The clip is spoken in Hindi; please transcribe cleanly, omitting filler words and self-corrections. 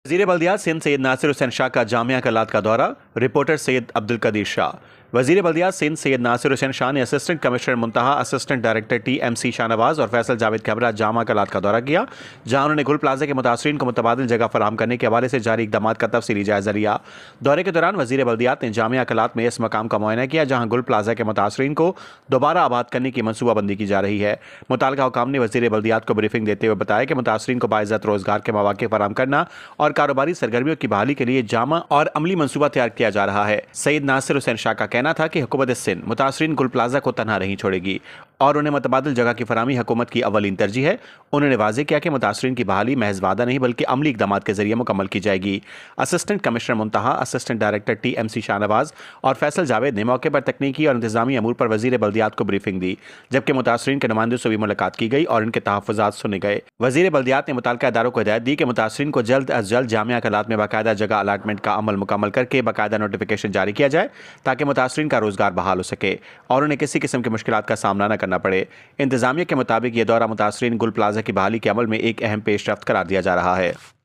वज़ीर बल्दियात सिंध सैयद नासिर हुसैन शाह का जामिया कलात का दौरा। रिपोर्टर सैयद अब्दुल कदीर शाह। वज़ीर बल्दियात सिंध सैयद नासिर हुसैन शाह ने assistant commissioner Muntaha, assistant director TMC Shahnawaz और फैसल जावेद के हमरा जामा कलात का दौरा किया, जहां उन्होंने गुल प्लाजा के मुतासरीन को मुतबादिल जगह फराहम करने के हवाले से जारी इकदाम का तफसीली जायजा लिया। दौरे के दौरान वज़ीर बल्दियात ने जामिया कलात में इस मकाम का मुआयना किया जहाँ गुल प्लाजा के मुतासरीन को दोबारा आबाद करने की मनसूबाबंदी की जा रही है। मुतल्लिका हुकाम ने वज़ीर बल्दियात को ब्रीफिंग देते हुए बताया कि मुतासरीन को बाइज़्ज़त रोजगार के मौके फराहम करना और कारोबारी सरगर्मियों की बहाली के लिए जामा और अमली मनसूबा तैयार किया जा रहा है। सैयद नासिर हुसैन शाह का कहना था कि हुकूमत सिंध मुतासरीन गुल प्लाजा को तनहा नहीं छोड़ेगी और उन्हें मुतबादिल जगह की फराहमी हुकूमत की अवलीन तरजीह है। उन्होंने वाज़ेह किया कि मुतासरीन की बहाली महज वादा नहीं बल्कि अमली इकदाम के जरिए मुकम्मल की जाएगी। Assistant commissioner Muntaha, assistant director TMC Shahnawaz और फैसल जावेद ने मौके पर तकनीकी और इंतजामी अमूर पर वज़ीर बल्दियात को ब्रीफिंग दी, जबकि मुतासरीन के नुमाइंदों से भी मुलाकात की गई और इनके तहफ़्फ़ुज़ात सुने गए। वज़ीर बल्दियात ने मुतल्लिका इदारों को हिदायत दी कि मुतासरीन को जल्द अज जल्द जामिया कलात में बाकायदा जगह अलाटमेंट का अमल मुकम्मल करके बाकायदा नोटिफिकेशन जारी किया जाए ताकि मुतासरीन का रोजगार बहाल हो सके और उन्हें किसी किस्म की मुश्किलात का सामना न करना पड़े। इंतजामिया के मुताबिक ये दौरा मुतासरीन गुल प्लाजा की बहाली के अमल में एक अहम पेशरफ्त करार दिया जा रहा है।